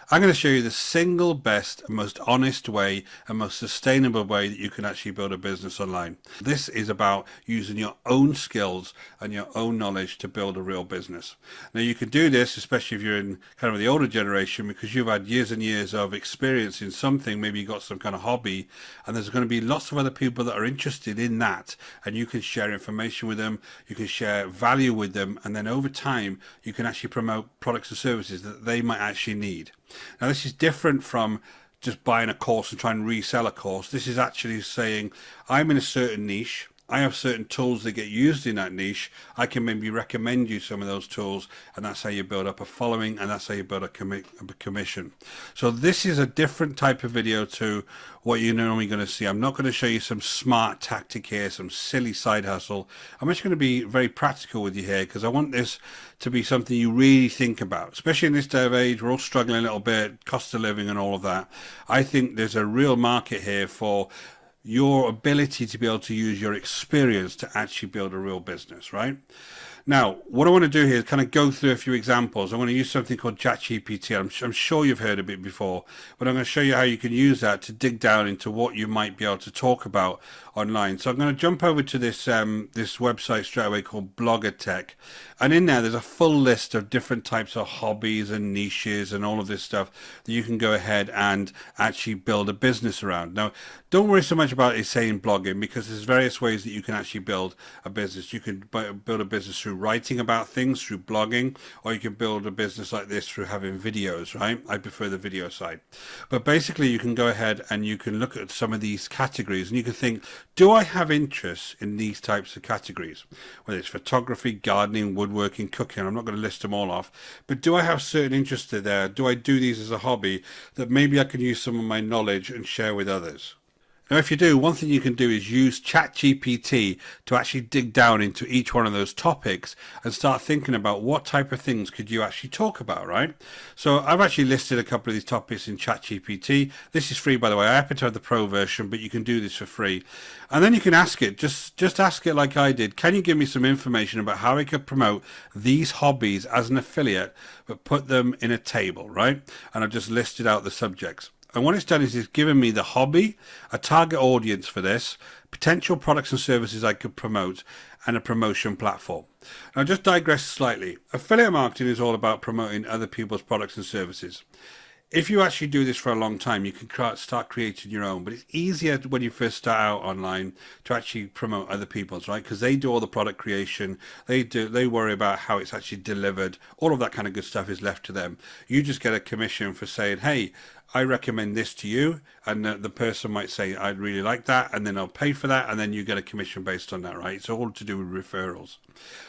I'm going to show you the single best and most honest way and most sustainable way that you can actually build a business online. This is about using your own skills and your own knowledge to build a real business. Now you can do this, especially if you're in kind of the older generation, because you've had years and years of experience in something. Maybe you got some kind of hobby, and there's going to be lots of other people that are interested in that, and you can share information with them, you can share value with them, and then over time you can actually promote products and services that they might actually need. Now, this is different from just buying a course and trying to resell a course. This is actually saying, I'm in a certain niche. I have certain tools that get used in that niche. I can maybe recommend you some of those tools, and that's how you build up a following, and that's how you build a commission. So this is a different type of video to what you're normally going to see. I'm not going to show you some smart tactic here, some silly side hustle. I'm just going to be very practical with you here, because I want this to be something you really think about, especially in this day of age. We're all struggling a little bit, cost of living and all of that. I think there's a real market here for your ability to be able to use your experience to actually build a real business, right? Now, what I want to do here is kind of go through a few examples. I want to use something called ChatGPT. I'm sure you've heard of it before, but I'm going to show you how you can use that to dig down into what you might be able to talk about online. So I'm going to jump over to this this website straight away called Blogger Tech, and in there there's a full list of different types of hobbies and niches and all of this stuff that you can go ahead and actually build a business around. Now, don't worry so much about it saying blogging, because there's various ways that you can actually build a business. You can build a business through writing about things, through blogging, or you can build a business like this through having videos, right? I prefer the video side. But basically you can go ahead and you can look at some of these categories, and you can think, do I have interest in these types of categories? Whether it's photography, gardening, woodworking, cooking, I'm not going to list them all off, but do I have certain interests there? Do I do these as a hobby that maybe I can use some of my knowledge and share with others? Now, if you do, one thing you can do is use ChatGPT to actually dig down into each one of those topics and start thinking about what type of things could you actually talk about, right? So I've actually listed a couple of these topics in ChatGPT. This is free, by the way. I happen to have the pro version, but you can do this for free. And then you can ask it, just ask it like I did. Can you give me some information about how I could promote these hobbies as an affiliate, but put them in a table, right? And I've just listed out the subjects. And what it's done is it's given me the hobby, a target audience for this, potential products and services I could promote, and a promotion platform. Now, just digress slightly. Affiliate marketing is all about promoting other people's products and services. If you actually do this for a long time, you can start creating your own, but it's easier when you first start out online to actually promote other people's, right? Because they do all the product creation, they worry about how it's actually delivered, all of that kind of good stuff is left to them. You just get a commission for saying, hey, I recommend this to you, and the person might say, I'd really like that, and then I'll pay for that, and then you get a commission based on that, right? It's all to do with referrals.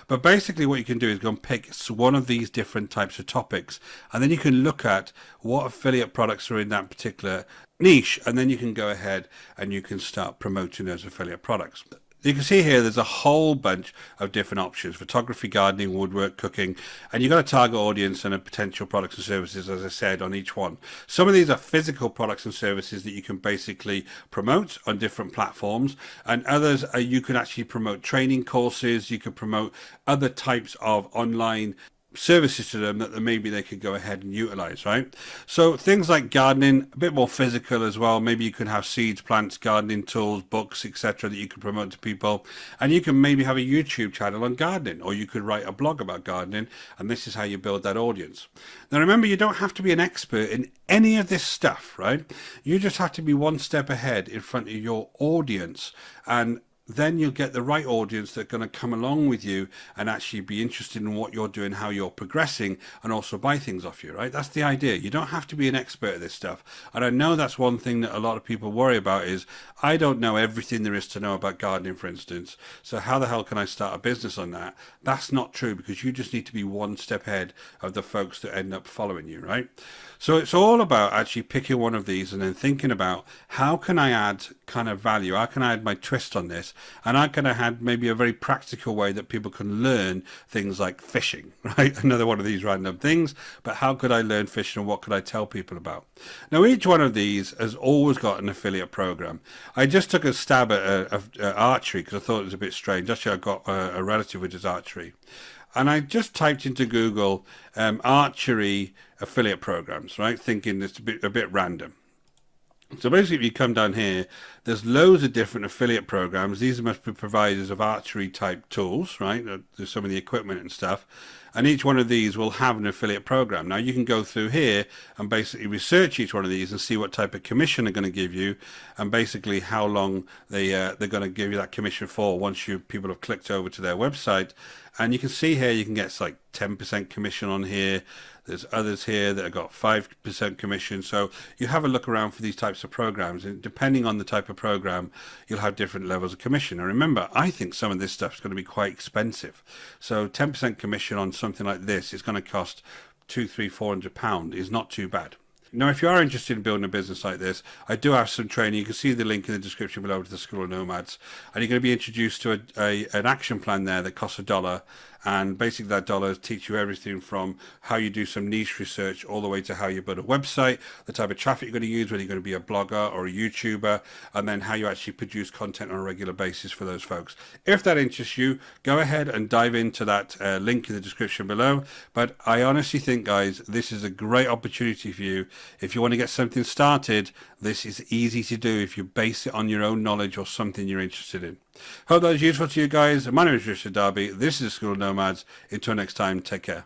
But basically what you can do is go and pick one of these different types of topics, and then you can look at what affiliate products are in that particular niche, and then you can go ahead and you can start promoting those affiliate products. You can see here there's a whole bunch of different options: photography, gardening, woodwork, cooking, and you've got a target audience and a potential products and services, as I said, on each one. Some of these are physical products and services that you can basically promote on different platforms, and others are, you can actually promote training courses, you can promote other types of online services to them that maybe they could go ahead and utilize, right? So things like gardening, a bit more physical as well. Maybe you can have seeds, plants, gardening tools, books, etc. that you can promote to people, and you can maybe have a YouTube channel on gardening, or you could write a blog about gardening, and this is how you build that audience. Now remember, you don't have to be an expert in any of this stuff, right? You just have to be one step ahead in front of your audience, and then you'll get the right audience that's going to come along with you and actually be interested in what you're doing, how you're progressing, and also buy things off you, right? That's the idea. You don't have to be an expert at this stuff. And I know that's one thing that a lot of people worry about is, I don't know everything there is to know about gardening, for instance. So how the hell can I start a business on that? That's not true, because you just need to be one step ahead of the folks that end up following you, right? So it's all about actually picking one of these and then thinking about, how can I add kind of value? How can I add my twist on this? And how can I add maybe a very practical way that people can learn things like fishing, right? Another one of these random things, but how could I learn fishing, and what could I tell people about? Now, each one of these has always got an affiliate program. I just took a stab at archery because I thought it was a bit strange. Actually, I got a relative which is archery. And I just typed into Google archery affiliate programs, right? Thinking it's a bit random. So basically, if you come down here, there's loads of different affiliate programs. These must be providers of archery type tools, right? There's some of the equipment and stuff. And each one of these will have an affiliate program. Now you can go through here and basically research each one of these and see what type of commission they're going to give you, and basically how long they're going to give you that commission for once people have clicked over to their website. And you can see here you can get like 10% commission on here. There's others here that have got 5% commission. So you have a look around for these types of programs, and depending on the type of program, you'll have different levels of commission. And remember, I think some of this stuff is going to be quite expensive. So 10% commission on something like this is going to cost £200, £300, £400 is not too bad. Now, if you are interested in building a business like this, I do have some training. You can see the link in the description below to the School of Nomads, and you're going to be introduced to an action plan there that costs $1. And basically that $1 teach you everything from how you do some niche research all the way to how you build a website, the type of traffic you're going to use, whether you're going to be a blogger or a YouTuber, and then how you actually produce content on a regular basis for those folks. If that interests you, go ahead and dive into that link in the description below. But I honestly think, guys, this is a great opportunity for you. If you want to get something started, this is easy to do if you base it on your own knowledge or something you're interested in. Hope that was useful to you guys. My name is Richard Darby. This is the School of Nomads. Until next time, take care.